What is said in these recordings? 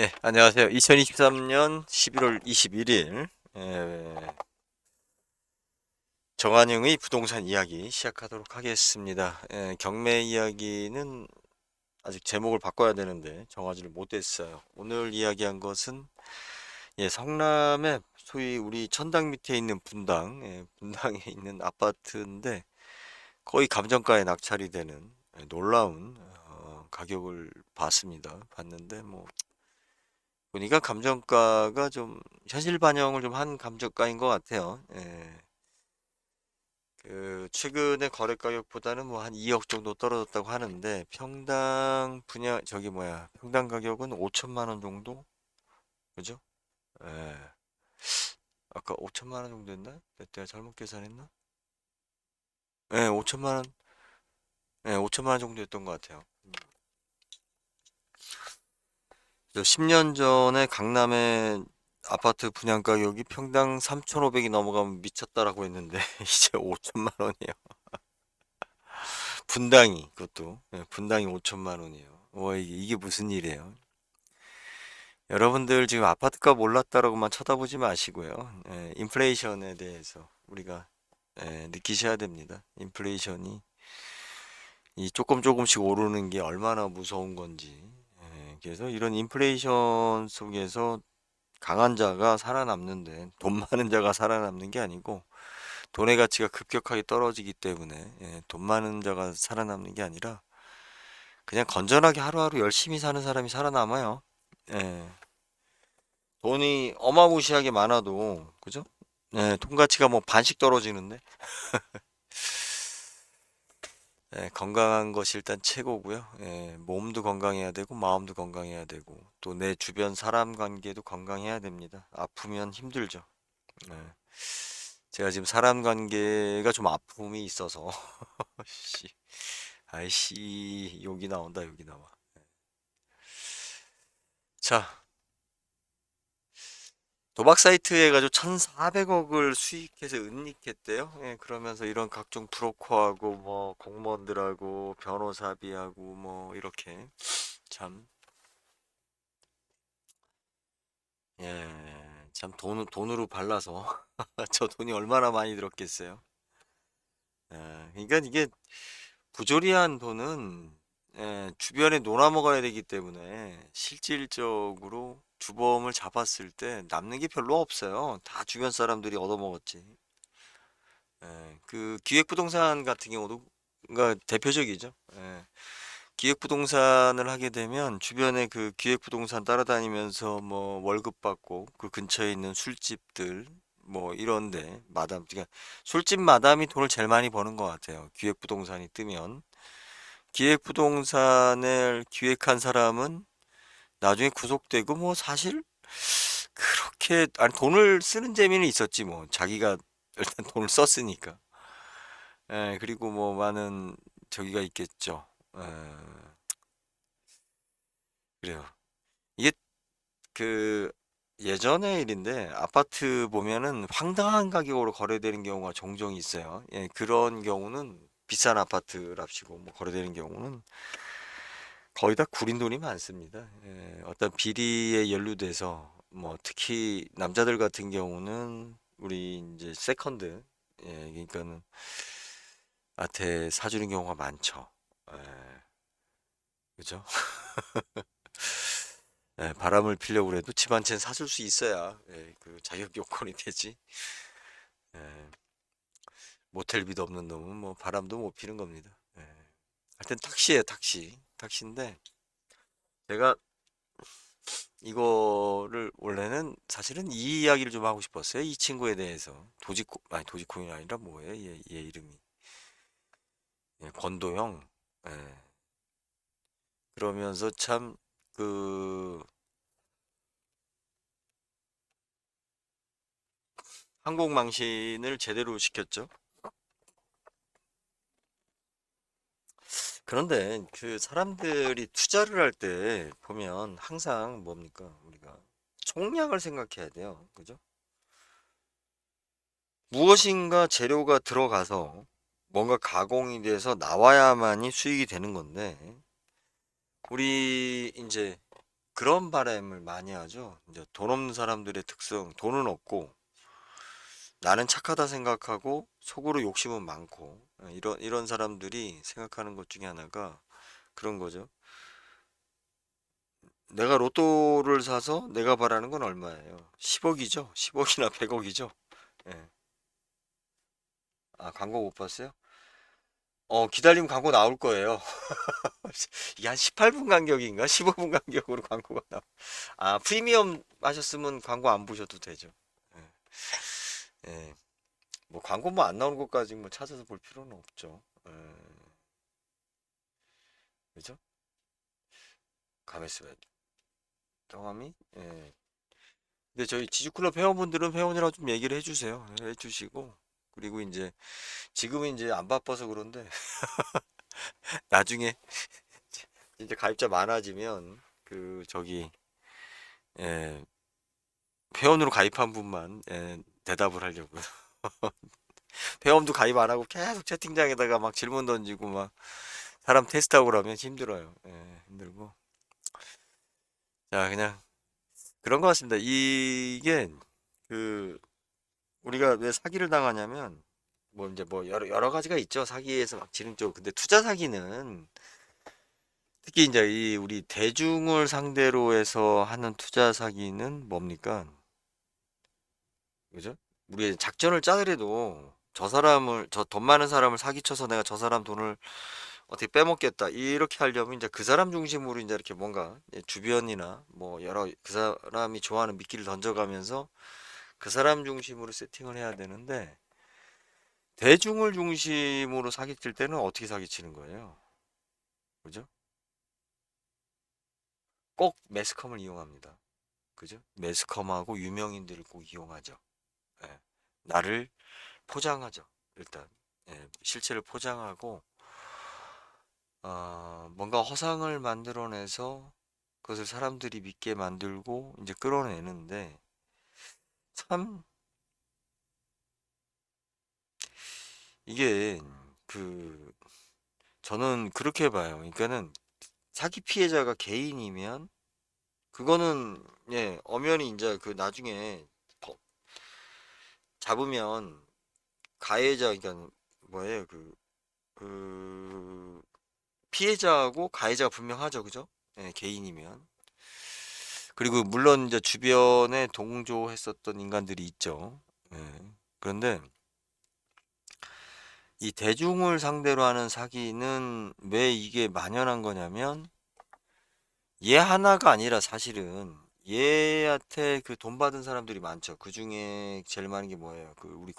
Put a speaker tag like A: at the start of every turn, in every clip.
A: 네, 안녕하세요. 2023년 11월 21일 정한영의 부동산 이야기 시작하도록 하겠습니다. 경매 이야기는 아직 제목을 바꿔야 되는데 정하지를 못했어요. 오늘 이야기한 것은 성남에 소위 우리 천당 밑에 있는 분당, 분당에 있는 아파트인데 거의 감정가에 낙찰이 되는 놀라운 가격을 봤는데 뭐 보니까 감정가가 좀 현실 반영을 좀 한 감정가인 것 같아요. 그 최근에 거래 가격보다는 뭐 한 2억 정도 떨어졌다고 하는데 평당 분양 저기 뭐야 평당 가격은 5천만 원 정도 그죠? 예. 아까 5천만 원 정도 했나? 내가 잘못 계산했나? 예, 5천만 원, 5천만 원 정도였던 것 같아요. 그래서 10년 전에 강남의 아파트 분양 가격이 평당 3,500이 넘어가면 미쳤다라고 했는데 이제 5천만 원이에요. 분당이 그것도 분당이 5천만 원이에요. 와 이게 무슨 일이에요? 여러분들 지금 아파트값 올랐다라고만 쳐다보지 마시고요. 인플레이션에 대해서 우리가 느끼셔야 됩니다. 인플레이션이 이 조금 조금씩 오르는 게 얼마나 무서운 건지. 그래서 이런 인플레이션 속에서 강한 자가 살아남는데 돈 많은 자가 살아남는 게 아니고 돈의 가치가 급격하게 떨어지기 때문에 돈 많은 자가 살아남는 게 아니라 그냥 건전하게 하루하루 열심히 사는 사람이 살아남아요. 예. 돈이 어마무시하게 많아도, 그죠? 돈 가치가 뭐 반씩 떨어지는데, 건강한 것이 일단 최고고요. 몸도 건강해야 되고, 마음도 건강해야 되고, 또 내 주변 사람 관계도 건강해야 됩니다. 아프면 힘들죠. 예. 제가 지금 사람 관계가 좀 아픔이 있어서, 씨, 아이씨, 욕이 나온다, 욕이 나와. 자, 도박 사이트 해가지고 1,400억을 수익해서 은닉했대요. 그러면서 이런 각종 브로커하고 뭐 공무원들하고 변호사비하고 뭐 이렇게 참, 참 돈으로 발라서 저 돈이 얼마나 많이 들었겠어요. 그러니까 이게 부조리한 돈은 주변에 놀아먹어야 되기 때문에 실질적으로 주범을 잡았을 때 남는 게 별로 없어요. 다 주변 사람들이 얻어먹었지. 그 기획부동산 같은 경우도 가 대표적이죠. 기획부동산을 하게 되면 주변에 그 기획부동산 따라다니면서 뭐 월급 받고 그 근처에 있는 술집들 뭐 이런데 마담 그러니까 술집 마담이 돈을 제일 많이 버는 것 같아요. 기획부동산이 뜨면 기획부동산을 기획한 사람은 나중에 구속되고 뭐 사실 그렇게 아니 돈을 쓰는 재미는 있었지 뭐 자기가 일단 돈을 썼으니까. 그리고 뭐 많은 저기가 있겠죠. 에, 그래요. 이게 그 예전의 일인데 아파트 보면은 황당한 가격으로 거래되는 경우가 종종 있어요. 그런 경우는 비싼 아파트랍시고 뭐 거래되는 경우는 거의 다 구린 돈이 많습니다. 어떤 비리에 연루돼서 뭐 특히 남자들 같은 경우는 우리 이제 세컨드 그러니까는 한테 사주는 경우가 많죠. 예, 그죠? 바람을 피려고 그래도 집 한 채는 사줄 수 있어야 그 자격 요건이 되지. 예, 모텔비도 없는 놈은 뭐 바람도 못 피는 겁니다. 하여튼 탁시예요, 탁시. 탁시인데 제가 이거를 원래는 사실은 이 이야기를 좀 하고 싶었어요. 이 친구에 대해서 아니 도지코인이 아니라 뭐예요? 얘 이름이 권도형. 예, 그러면서 참 그 항공망신을 제대로 시켰죠. 그런데 그 사람들이 투자를 할 때 보면 항상 뭡니까? 우리가 총량을 생각해야 돼요. 그죠? 무엇인가 재료가 들어가서 뭔가 가공이 돼서 나와야만이 수익이 되는 건데 우리 이제 그런 바람을 많이 하죠. 이제 돈 없는 사람들의 특성, 돈은 없고 나는 착하다 생각하고 속으로 욕심은 많고 이런 사람들이 생각하는 것 중에 하나가 그런 거죠. 내가 로또를 사서 내가 바라는 건 얼마예요? 10억이죠? 10억이나 100억이죠? 예. 아, 광고 못 봤어요? 기다리면 광고 나올 거예요. 이게 한 18분 간격인가? 15분 간격으로 광고가 아, 프리미엄 하셨으면 광고 안 보셔도 되죠. 예. 예. 뭐 광고 뭐 안 나오는 것까지 뭐 찾아서 볼 필요는 없죠. 예. 그죠? 가만있어 봐요. 경험이? 예. 근데 저희 지주클럽 회원분들은 회원이라고 좀 얘기를 해주세요. 해주시고. 그리고 이제 지금은 이제 안 바빠서 그런데 나중에 이제 가입자 많아지면 그 저기 예, 회원으로 가입한 분만 대답을 하려고요. 회원도 가입 안 하고 계속 채팅창에다가 막 질문 던지고 막 사람 테스트하고 그러면 힘들어요. 힘들고. 자, 그냥 그런 것 같습니다. 이게 그 우리가 왜 사기를 당하냐면 뭐 이제 뭐 여러 가지가 있죠. 사기에서 막 지는 쪽. 근데 투자 사기는 특히 이제 이 우리 대중을 상대로 해서 하는 투자 사기는 뭡니까? 그죠? 우리 작전을 짜더라도 저 돈 많은 사람을 사기쳐서 내가 저 사람 돈을 어떻게 빼먹겠다. 이렇게 하려면 이제 그 사람 중심으로 이제 이렇게 뭔가 주변이나 뭐 여러 그 사람이 좋아하는 미끼를 던져가면서 그 사람 중심으로 세팅을 해야 되는데 대중을 중심으로 사기칠 때는 어떻게 사기치는 거예요? 그죠? 꼭 매스컴을 이용합니다. 그죠? 매스컴하고 유명인들을 꼭 이용하죠. 예. 나를 포장하죠. 일단 실체를 포장하고 뭔가 허상을 만들어내서 그것을 사람들이 믿게 만들고 이제 끌어내는데 참 이게 그 저는 그렇게 봐요. 그러니까는 사기 피해자가 개인이면 그거는 엄연히 이제 그 나중에 법 잡으면 가해자 그러니까 뭐예요 그 피해자하고 가해자가 분명하죠, 그죠? 개인이면. 그리고 물론 이제 주변에 동조했었던 인간들이 있죠. 예. 그런데 이 대중을 상대로 하는 사기는 왜 이게 만연한 거냐면 얘 하나가 아니라 사실은 얘한테 그 돈 받은 사람들이 많죠. 그 중에 제일 많은 게 뭐예요? 그 우리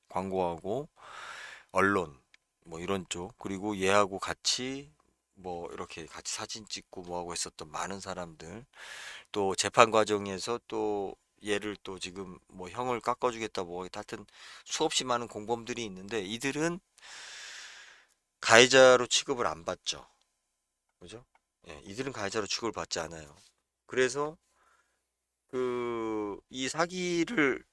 A: 광고하고 언론 뭐 이런 쪽 그리고 얘하고 같이 뭐 이렇게 같이 사진 찍고 뭐 하고 했었던 많은 사람들 또 재판 과정에서 또 얘를 또 지금 뭐 형을 깎아주겠다 뭐 하여튼 수없이 많은 공범들이 있는데 이들은 가해자로 취급을 안 받죠. 그죠? 이들은 가해자로 취급을 받지 않아요. 그래서 그 이 사기를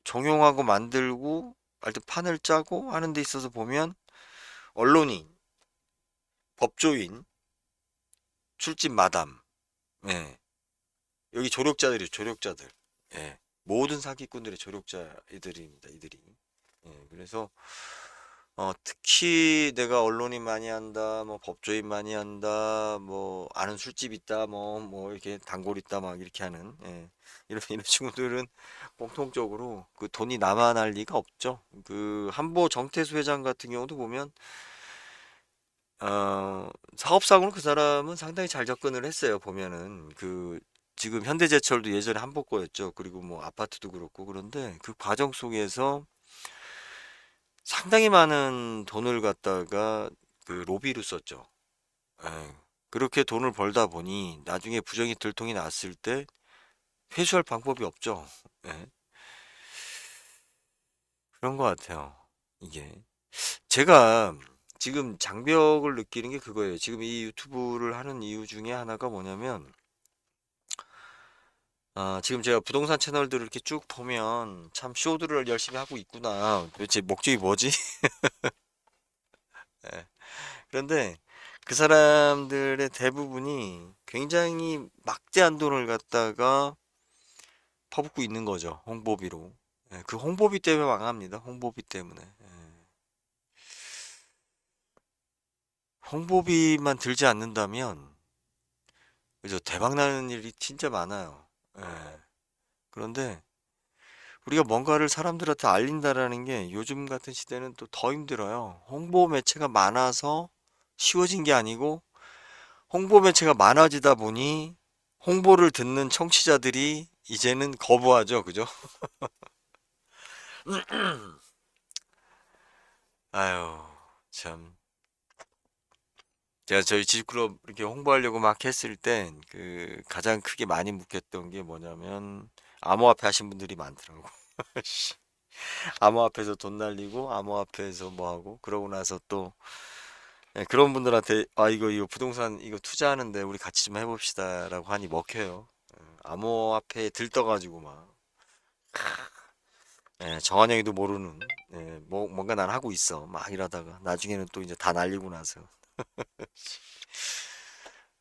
A: 종용하고 만들고 하여튼 판을 짜고 하는 데 있어서 보면 언론인, 법조인, 술집 마담, 예. 여기 조력자들이 조력자들. 예. 모든 사기꾼들의 조력자들입니다. 이들이. 그래서 특히 내가 언론인 많이 한다, 뭐 법조인 많이 한다, 뭐 아는 술집 있다, 뭐 이렇게 단골 있다, 막 이렇게 하는 이런 친구들은 공통적으로 그 돈이 남아날 리가 없죠. 그 한보 정태수 회장 같은 경우도 보면 사업상으로 그 사람은 상당히 잘 접근을 했어요. 보면은 그 지금 현대제철도 예전에 한복거였죠. 그리고 뭐 아파트도 그렇고 그런데 그 과정 속에서 상당히 많은 돈을 갖다가 그 로비로 썼죠. 예. 그렇게 돈을 벌다 보니 나중에 부정이 들통이 났을 때 회수할 방법이 없죠. 예. 그런 것 같아요. 이게 제가 지금 장벽을 느끼는 게 그거예요. 지금 이 유튜브를 하는 이유 중에 하나가 뭐냐면 지금 제가 부동산 채널들을 이렇게 쭉 보면 참 쇼들을 열심히 하고 있구나. 도대체 목적이 뭐지? 예. 그런데 그 사람들의 대부분이 굉장히 막대한 돈을 갖다가 퍼붓고 있는 거죠. 홍보비로. 예, 그 홍보비 때문에 망합니다. 홍보비 때문에. 예. 홍보비만 들지 않는다면, 그죠? 대박 나는 일이 진짜 많아요. 예. 그런데 우리가 뭔가를 사람들한테 알린다라는 게 요즘 같은 시대는 또 더 힘들어요. 홍보 매체가 많아서 쉬워진 게 아니고, 홍보 매체가 많아지다 보니 홍보를 듣는 청취자들이 이제는 거부하죠. 그죠? 아유, 참. 제가 저희 집클럽 이렇게 홍보하려고 막 했을 땐 그 가장 크게 많이 묶였던 게 뭐냐면 암호화폐 하신 분들이 많더라고. 씨, 암호화폐에서 돈 날리고 암호화폐에서 뭐 하고 그러고 나서 또 예, 그런 분들한테 아 이거 부동산 이거 투자하는데 우리 같이 좀 해봅시다라고 하니 먹혀요. 암호화폐에 들떠가지고 막 예, 정한영이도 모르는 예, 뭔가 난 하고 있어 막 이러다가 나중에는 또 이제 다 날리고 나서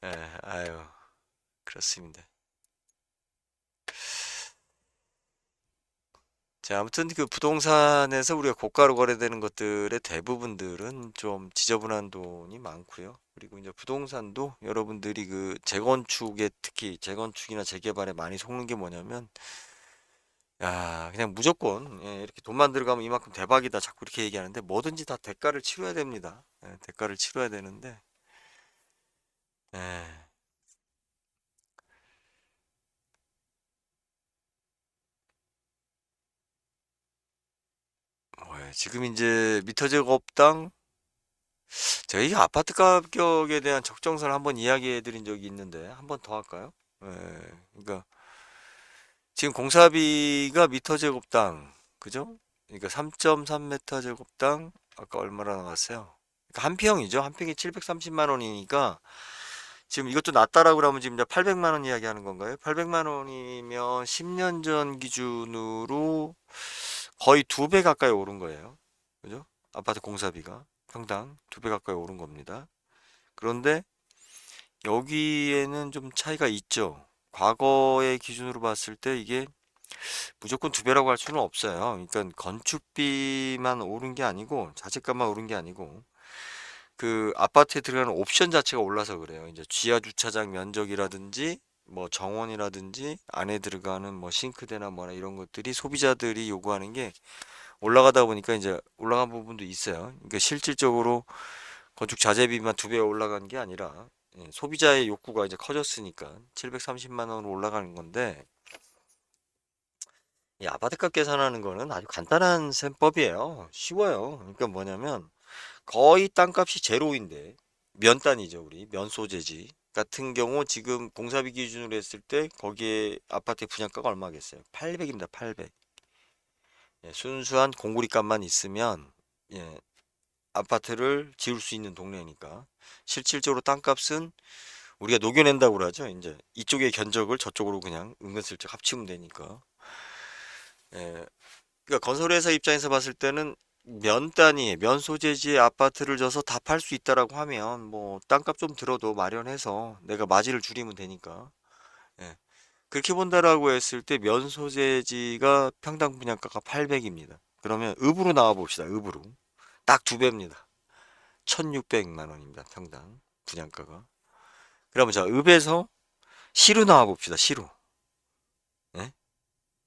A: 예, 아유 그렇습니다. 자, 아무튼 그 부동산에서 우리가 고가로 거래되는 것들의 대부분들은 좀 지저분한 돈이 많고요. 그리고 이제 부동산도 여러분들이 그 재건축에 특히 재건축이나 재개발에 많이 속는 게 뭐냐면 야, 그냥 무조건 예, 이렇게 돈만 들어가면 이만큼 대박이다 자꾸 이렇게 얘기하는데 뭐든지 다 대가를 치러야 됩니다. 예, 대가를 치러야 되는데 예, 뭐예요? 지금 이제 미터 제곱당 제가 이 아파트 가격에 대한 적정선을 한번 이야기해 드린 적이 있는데 한번 더 할까요? 예, 그러니까 지금 공사비가 미터 제곱당 그죠? 그러니까 3.3m 제곱당 아까 얼마나 나왔어요? 그러니까 한 평이죠. 한 평이 730만 원이니까 지금 이것도 낮다라고 그러면 지금 이제 800만 원 이야기하는 건가요? 800만 원이면 10년 전 기준으로 거의 두 배 가까이 오른 거예요. 그죠? 아파트 공사비가 평당 두 배 가까이 오른 겁니다. 그런데 여기에는 좀 차이가 있죠. 과거의 기준으로 봤을 때 이게 무조건 두 배라고 할 수는 없어요. 그러니까 건축비만 오른 게 아니고 자재값만 오른 게 아니고 그 아파트에 들어가는 옵션 자체가 올라서 그래요. 이제 지하 주차장 면적이라든지 뭐 정원이라든지 안에 들어가는 뭐 싱크대나 뭐나 이런 것들이 소비자들이 요구하는 게 올라가다 보니까 이제 올라간 부분도 있어요. 그러니까 실질적으로 건축 자재비만 두 배 올라간 게 아니라 예, 소비자의 욕구가 이제 커졌으니까 730만 원으로 올라가는 건데 이 아파트값 계산하는 거는 아주 간단한 셈법이에요. 쉬워요. 그러니까 뭐냐면 거의 땅값이 제로인데 면단이죠. 우리 면 소재지 같은 경우 지금 공사비 기준으로 했을 때 거기에 아파트 분양가가 얼마겠어요? 800입니다. 800. 예, 순수한 공구리 값만 있으면 예, 아파트를 지을 수 있는 동네니까 실질적으로 땅값은 우리가 녹여낸다고 그러죠. 이제 이쪽의 견적을 저쪽으로 그냥 은근슬쩍 합치면 되니까. 예, 그러니까 건설회사 입장에서 봤을 때는 면 단위, 면 소재지의 아파트를 져서 다 팔 수 있다라고 하면 뭐 땅값 좀 들어도 마련해서 내가 마진을 줄이면 되니까. 예. 그렇게 본다라고 했을 때 면 소재지가 평당 분양가가 800입니다. 그러면 읍으로 나와 봅시다. 읍으로. 딱 두 배입니다. 1600만 원입니다. 평당 분양가가. 그러면 자, 읍에서 시로 나와 봅시다. 시로. 예?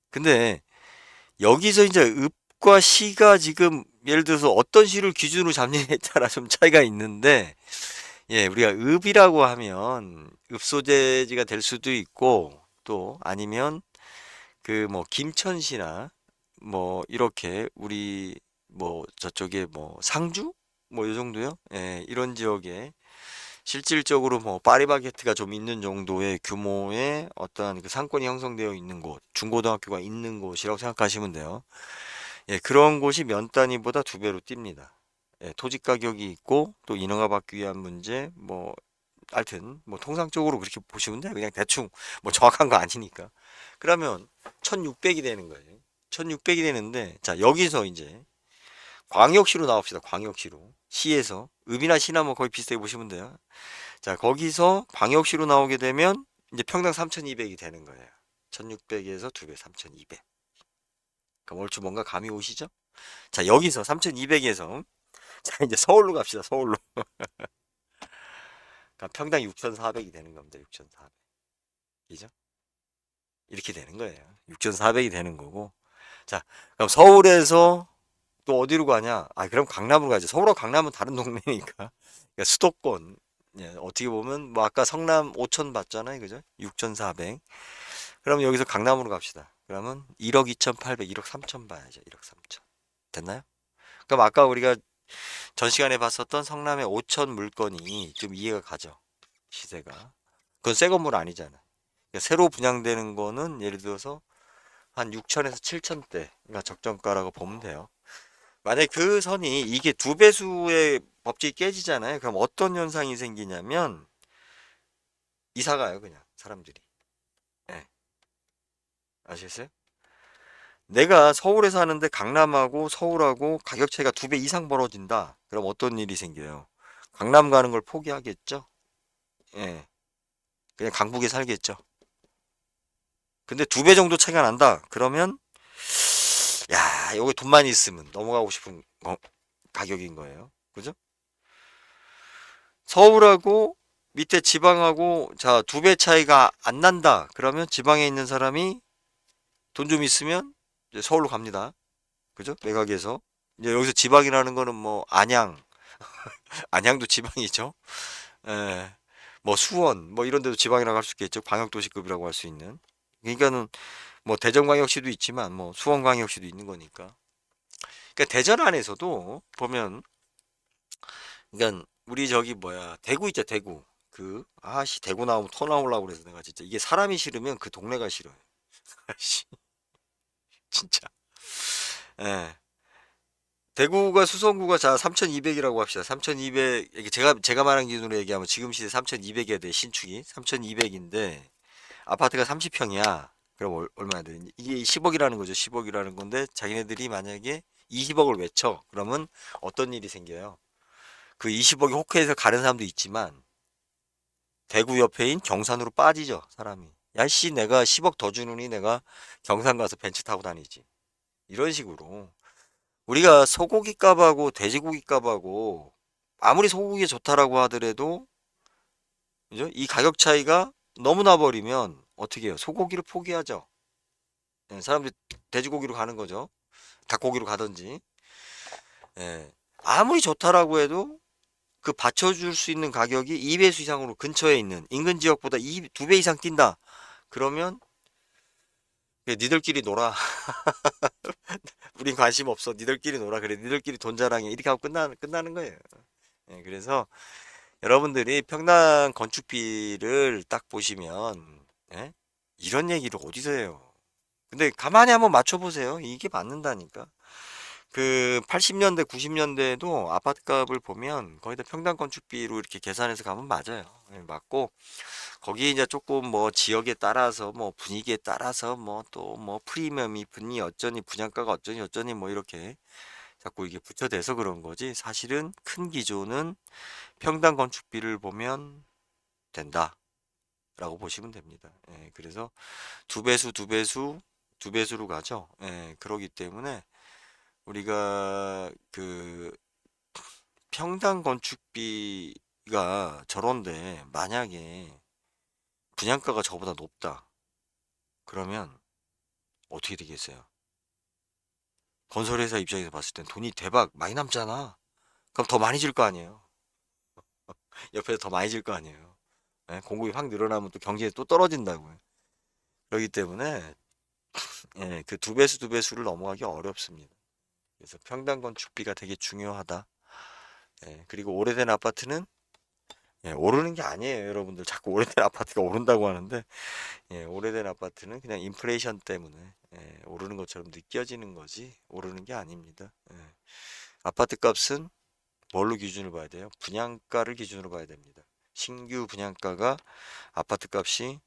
A: 근데 여기서 이제 읍과 시가 지금 예를 들어서 어떤 시를 기준으로 잡느냐에 따라 좀 차이가 있는데 예, 우리가 읍이라고 하면 읍소재지가 될 수도 있고 또 아니면 그 뭐 김천시나 뭐 이렇게 우리 뭐 저쪽에 뭐 상주 뭐 이 정도요. 예, 이런 지역에 실질적으로 뭐 파리바게트가 좀 있는 정도의 규모의 어떤 그 상권이 형성되어 있는 곳, 중고등학교가 있는 곳이라고 생각하시면 돼요. 예, 그런 곳이 면 단위보다 두 배로 뜁니다. 예, 토지 가격이 있고 또 인허가 받기 위한 문제 뭐 하여튼 뭐 통상적으로 그렇게 보시면 돼요. 그냥 대충 뭐 정확한 거 아니니까. 그러면 1600이 되는 거예요. 1600이 되는데 자, 여기서 이제 광역시로 나옵시다. 광역시로. 시에서. 읍이나 시나 뭐 거의 비슷하게 보시면 돼요. 자, 거기서 광역시로 나오게 되면 이제 평당 3,200이 되는 거예요. 1,600에서 2배, 3,200. 그럼 얼추 뭔가 감이 오시죠? 자, 여기서 3,200에서 자, 이제 서울로 갑시다. 서울로. 그럼 평당 6,400이 되는 겁니다. 6,400. 이죠? 이렇게 되는 거예요. 6,400이 되는 거고. 자, 그럼 서울에서 또 어디로 가냐? 아, 그럼 강남으로 가죠. 서울하고 강남은 다른 동네니까. 그러니까 수도권. 예, 어떻게 보면 뭐 아까 성남 5천 봤잖아요. 그죠? 6,400. 그럼 여기서 강남으로 갑시다. 그러면 1억 2,800, 1억 3천 봐야죠. 1억 3천. 됐나요? 그럼 아까 우리가 전 시간에 봤었던 성남의 5천 물건이 좀 이해가 가죠. 시세가. 그건 새 건물 아니잖아. 그러니까 새로 분양되는 거는 예를 들어서 한 6천에서 7천대가 적정가라고 보면 돼요. 만약에 그 선이 이게 두 배수의 법칙이 깨지잖아요. 그럼 어떤 현상이 생기냐면 이사 가요, 그냥 사람들이. 예, 아시겠어요? 내가 서울에 사는데 강남하고 서울하고 가격 차이가 2배 이상 벌어진다. 그럼 어떤 일이 생겨요? 강남 가는 걸 포기하겠죠? 예, 그냥 강북에 살겠죠. 근데 2배 정도 차이가 난다. 그러면 야, 여기 돈만 있으면 넘어가고 싶은 가격인 거예요. 그죠? 서울하고 밑에 지방하고 자, 2배 차이가 안 난다. 그러면 지방에 있는 사람이 돈 좀 있으면 이제 서울로 갑니다. 그죠? 외곽에서. 이제 여기서 지방이라는 거는 뭐 안양, 안양도 지방이죠. 예. 뭐 수원, 뭐 이런 데도 지방이라고 할 수 있겠죠. 광역도시급이라고 할 수 있는. 그러니까는 뭐 대전광역시도 있지만 뭐 수원광역시도 있는 거니까. 그러니까 대전 안에서도 보면 그러니까 우리 저기 뭐야 대구 있죠 대구 그 아씨 대구 나오면 토 나오려고 그래서 내가 진짜 이게 사람이 싫으면 그 동네가 싫어요. 아씨 진짜. 예. 대구가 수성구가 자 3,200이라고 합시다. 3,200 이게 제가 말한 기준으로 얘기하면 지금 시세 3,200이어야 돼 신축이 3,200인데 아파트가 30평이야. 그럼 얼마나 돼? 이게 10억이라는 거죠. 10억이라는 건데 자기네들이 만약에 20억을 외쳐 그러면 어떤 일이 생겨요? 그 20억이 호쾌해서 가는 사람도 있지만 대구 옆에인 경산으로 빠지죠, 사람이. 야, 씨, 내가 10억 더 주느니 내가 경산 가서 벤츠 타고 다니지. 이런 식으로. 우리가 소고기 값하고 돼지고기 값하고 아무리 소고기가 좋다라고 하더라도, 그죠? 이 가격 차이가 너무 나버리면 어떻게 해요? 소고기를 포기하죠. 예, 사람들이 돼지고기로 가는 거죠. 닭고기로 가든지. 예. 아무리 좋다라고 해도 그 받쳐줄 수 있는 가격이 2배수 이상으로 근처에 있는 인근 지역보다 2배 이상 뛴다. 그러면 니들끼리 놀아. 우린 관심 없어. 니들끼리 놀아. 그래. 니들끼리 돈 자랑해. 이렇게 하고 끝나는 거예요. 예, 그래서 여러분들이 평당 건축비를 딱 보시면 예? 이런 얘기를 어디서 해요? 근데 가만히 한번 맞춰보세요. 이게 맞는다니까. 그 80년대, 90년대에도 아파트 값을 보면 거의 다 평당 건축비로 이렇게 계산해서 가면 맞아요. 예, 맞고 거기 이제 조금 뭐 지역에 따라서 뭐 분위기에 따라서 뭐 또 뭐 프리미엄이 붙니 어쩌니 분양가가 어쩌니 어쩌니 뭐 이렇게 자꾸 이게 붙여대서 그런 거지 사실은 큰 기조는 평당 건축비를 보면 된다라고 보시면 됩니다. 예, 그래서 두 배수 두 배수 두 배수로 가죠. 예, 그러기 때문에 우리가 그 평당 건축비가 저런데 만약에 분양가가 저보다 높다. 그러면 어떻게 되겠어요? 건설회사 입장에서 봤을 땐 돈이 대박 많이 남잖아. 그럼 더 많이 질 거 아니에요. 옆에서 더 많이 질 거 아니에요. 예? 공급이 확 늘어나면 또 경제에 또 떨어진다고요. 그렇기 때문에 예, 그 두 배수 두 배수를 넘어가기 어렵습니다. 그래서 평당 건축비가 되게 중요하다. 예, 그리고 오래된 아파트는 예, 오르는 게 아니에요, 여러분들. 자꾸 오래된 아파트가 오른다고 하는데 예, 오래된 아파트는 그냥 인플레이션 때문에 예, 오르는 것처럼 느껴지는 거지 오르는 게 아닙니다. 예. 아파트 값은 뭘로 기준을 봐야 돼요? 분양가를 기준으로 봐야 됩니다. 신규 분양가가 아파트 값이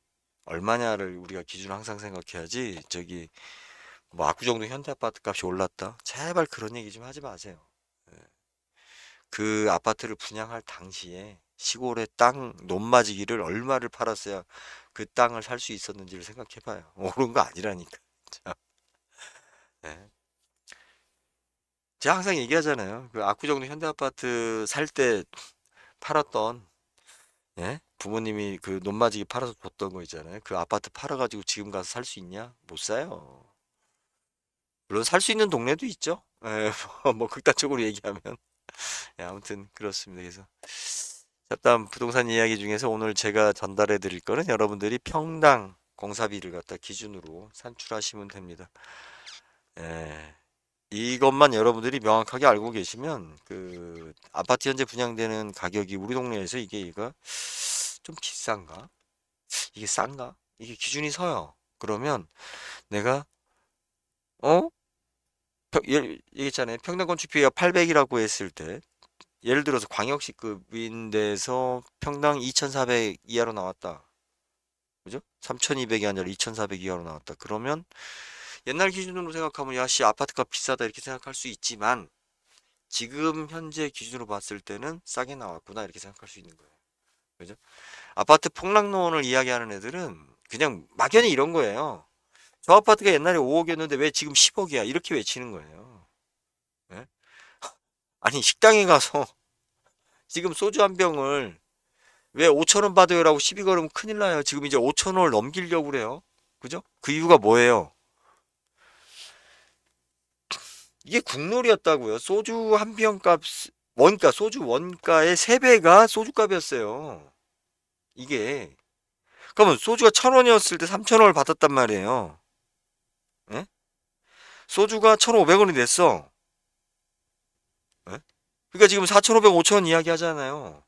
A: 얼마냐를 우리가 기준으로 항상 생각해야지 저기 뭐 압구정동 현대 아파트 값이 올랐다 제발 그런 얘기 좀 하지 마세요. 그 아파트를 분양할 당시에 시골의 땅 논마지기를 얼마를 팔았어야 그 땅을 살 수 있었는지를 생각해 봐요. 옳은 거 아니라니까. 참. 네. 제가 항상 얘기하잖아요. 그 압구정동 현대아파트 살 때 팔았던, 예? 부모님이 그 논마지기 팔아서 줬던 거 있잖아요. 그 아파트 팔아가지고 지금 가서 살 수 있냐? 못 사요. 물론 살 수 있는 동네도 있죠. 예, 뭐 극단적으로 얘기하면. 예, 아무튼 그렇습니다. 그래서 잡담 부동산 이야기 중에서 오늘 제가 전달해 드릴 거는 여러분들이 평당 공사비를 갖다 기준으로 산출하시면 됩니다. 예. 이것만 여러분들이 명확하게 알고 계시면 그 아파트 현재 분양되는 가격이 우리 동네에서 이게 좀 비싼가? 이게 싼가? 이게 기준이 서요. 그러면 내가 어? 얘기했잖아요. 평당 건축비가 800이라고 했을 때 예를 들어서 광역시급인데서 평당 2,400 이하로 나왔다. 그죠? 3,200이 아니라 2,400 이하로 나왔다. 그러면 옛날 기준으로 생각하면 야씨 아파트가 비싸다 이렇게 생각할 수 있지만 지금 현재 기준으로 봤을 때는 싸게 나왔구나 이렇게 생각할 수 있는 거예요. 그죠? 아파트 폭락론을 이야기하는 애들은 그냥 막연히 이런 거예요. 저 아파트가 옛날에 5억이었는데 왜 지금 10억이야? 이렇게 외치는 거예요. 예? 아니 식당에 가서 지금 소주 한 병을 왜 5천 원 받아요라고 시비 걸으면 큰일 나요. 지금 이제 5천 원을 넘기려고 그래요. 그죠? 그 이유가 뭐예요? 이게 국룰이었다고요. 소주 한 병 값, 원가, 소주 원가의 3배가 소주값이었어요. 이게. 그러면 소주가 1,000원이었을 때 3,000원을 받았단 말이에요. 예? 소주가 1,500원이 됐어. 예? 그러니까 지금 4,500, 5,000원 이야기 하잖아요.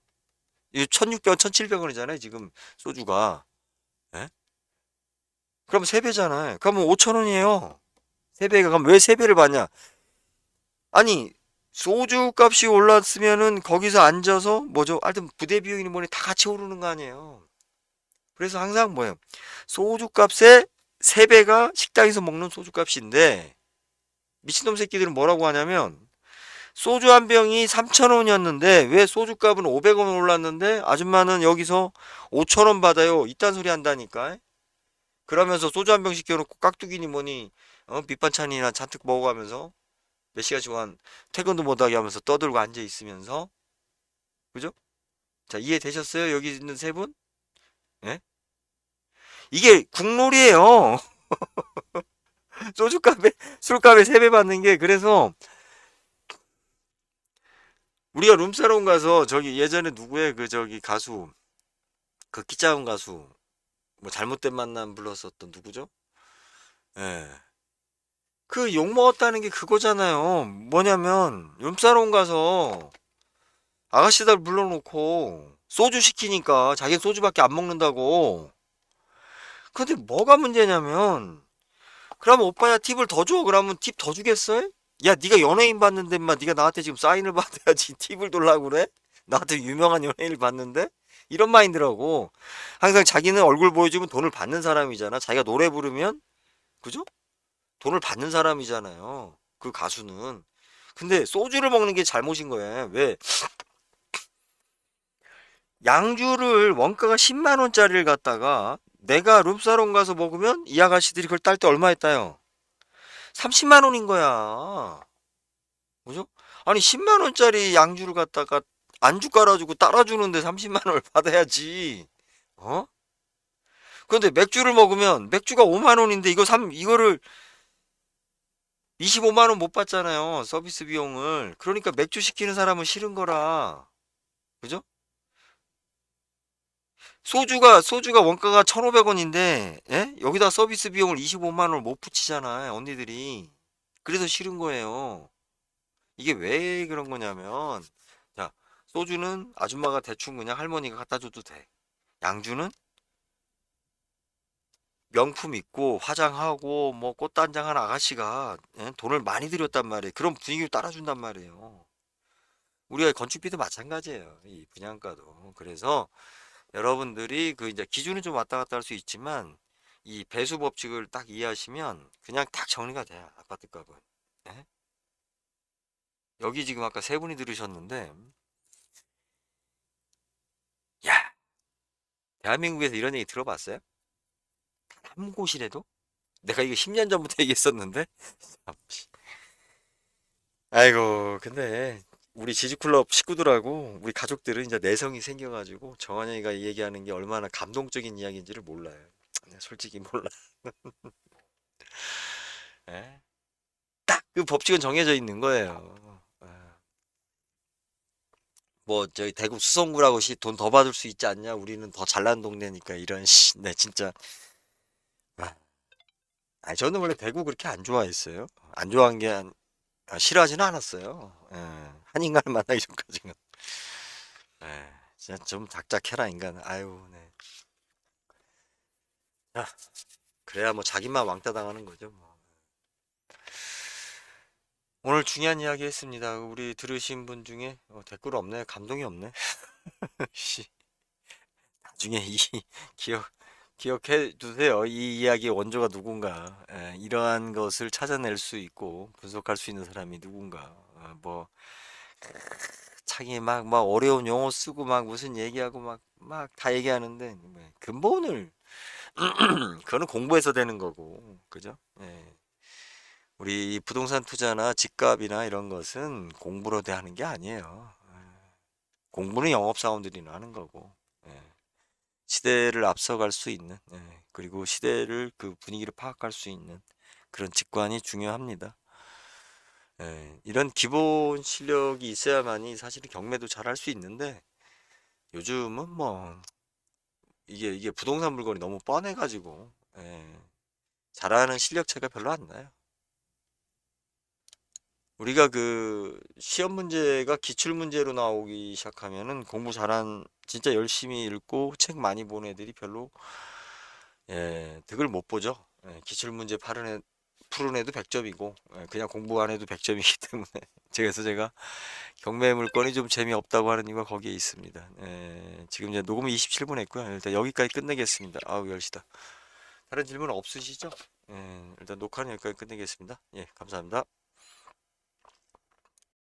A: 이 1,600원, 1,700원이잖아요. 지금 소주가. 예? 그럼 3배잖아요. 그러면 5,000원이에요. 3배가. 그럼 왜 3배를 받냐? 아니, 소주 값이 올랐으면은 거기서 앉아서 뭐죠? 하여튼 부대 비용이니 뭐니 다 같이 오르는 거 아니에요. 그래서 항상 뭐예요? 소주 값의 3배가 식당에서 먹는 소주 값인데 미친놈 새끼들은 뭐라고 하냐면 소주 한 병이 3,000원이었는데 왜 소주 값은 500원 올랐는데 아줌마는 여기서 5,000원 받아요. 이딴 소리 한다니까. 그러면서 소주 한 병 시켜놓고 깍두기니 뭐니 밑반찬이나 잔뜩 먹어가면서 몇 시간씩 한 퇴근도 못하게 하면서 떠들고 앉아 있으면서 그죠? 자 이해되셨어요? 여기 있는 세 분? 예? 이게 국룰이에요. 소주값에 술값에 3배 받는 게 그래서 우리가 룸사롱 가서 저기 예전에 누구의 그 저기 가수 그 키 작은 가수 뭐 잘못된 만남 불렀었던 누구죠? 예. 그 욕 먹었다는 게 그거잖아요. 뭐냐면 룸사롱 가서 아가씨들 불러놓고 소주 시키니까 자기는 소주밖에 안 먹는다고. 근데 뭐가 문제냐면 그러면 오빠야 팁을 더 줘. 그러면 팁 더 주겠어? 야 네가 연예인 봤는데 마 네가 나한테 지금 사인을 받아야지 팁을 달라고 그래? 나한테 유명한 연예인을 봤는데? 이런 마인드라고. 항상 자기는 얼굴 보여주면 돈을 받는 사람이잖아. 자기가 노래 부르면 그죠? 돈을 받는 사람이잖아요. 그 가수는. 근데 소주를 먹는 게 잘못인 거예요. 왜? 양주를 원가가 10만 원짜리를 갖다가 내가 룸사롱 가서 먹으면 이 아가씨들이 그걸 딸 때 얼마에 따요? 30만 원인 거야. 그죠? 아니 10만 원짜리 양주를 갖다가 안주 깔아주고 따라주는데 30만 원을 받아야지. 어? 근데 맥주를 먹으면 맥주가 5만 원인데 이거를 25만 원 못 받잖아요. 서비스 비용을. 그러니까 맥주 시키는 사람은 싫은 거라. 그죠? 소주가 원가가 1,500원인데 여기다 서비스 비용을 25만 원을 못 붙이잖아요. 언니들이. 그래서 싫은 거예요. 이게 왜 그런 거냐면 자, 소주는 아줌마가 대충 그냥 할머니가 갖다 줘도 돼. 양주는 명품 있고 화장하고 뭐 꽃단장한 아가씨가 돈을 많이 들였단 말이에요. 그런 분위기를 따라준단 말이에요. 우리가 건축비도 마찬가지예요. 이 분양가도. 그래서 여러분들이 그 이제 기준은 좀 왔다 갔다 할 수 있지만 이 배수 법칙을 딱 이해하시면 그냥 딱 정리가 돼요. 아파트 값은. 예? 여기 지금 아까 세 분이 들으셨는데 대한민국에서 이런 얘기 들어봤어요? 한 곳이라도? 내가 이거 10년 전부터 얘기했었는데? 참, 씨. 아이고, 근데 우리 지주클럽 식구들하고 우리 가족들은 이제 내성이 생겨가지고 정한이가 얘기하는 게 얼마나 감동적인 이야기인지를 몰라요. 솔직히 몰라. 예? 딱 그 법칙은 정해져 있는 거예요. 뭐 저기 대구 수성구라고 시 돈 더 받을 수 있지 않냐? 우리는 더 잘난 동네니까 이런 씨. 네 진짜. 아, 아니, 저는 원래 대구 그렇게 안 좋아했어요. 안 좋아한 게 싫어하지는 않았어요. 예, 한 인간을 만나기 전까지는. 예, 진짜 좀 작작해라 인간. 아유, 네. 자, 그래야 뭐 자기만 왕따 당하는 거죠. 뭐. 오늘 중요한 이야기 했습니다. 우리 들으신 분 중에 댓글 없네. 감동이 없네. 씨, 나중에 이 기억 기억해 두세요. 이 이야기의 원조가 누군가. 이러한 것을 찾아낼 수 있고 분석할 수 있는 사람이 누군가. 뭐 자기 막 어려운 용어 쓰고 막 무슨 얘기하고 막 다 얘기하는데 뭐 근본을 그거는 공부해서 되는 거고, 그죠? 예. 우리 이 부동산 투자나 집값이나 이런 것은 공부로 돼 하는 게 아니에요. 공부는 영업사원들이나 하는 거고. 예. 시대를 앞서갈 수 있는, 그리고 시대를 그 분위기를 파악할 수 있는 그런 직관이 중요합니다. 이런 기본 실력이 있어야만이 사실은 경매도 잘 할 수 있는데 요즘은 뭐 이게 부동산 물건이 너무 뻔해가지고 잘하는 실력 차이가 별로 안 나요. 우리가 그 시험 문제가 기출 문제로 나오기 시작하면은 공부 잘한 진짜 열심히 읽고 책 많이 본 애들이 별로 득을 못 보죠. 기출 문제 푸른 애도 100점이고 그냥 공부 안 해도 100점이기 때문에 그래서 제가 경매 물건이 좀 재미없다고 하는 이유가 거기에 있습니다. 지금 이제 녹음 27분 했고요. 일단 여기까지 끝내겠습니다. 아우 10시다. 다른 질문 없으시죠? 일단 녹화는 여기까지 끝내겠습니다. 예, 감사합니다.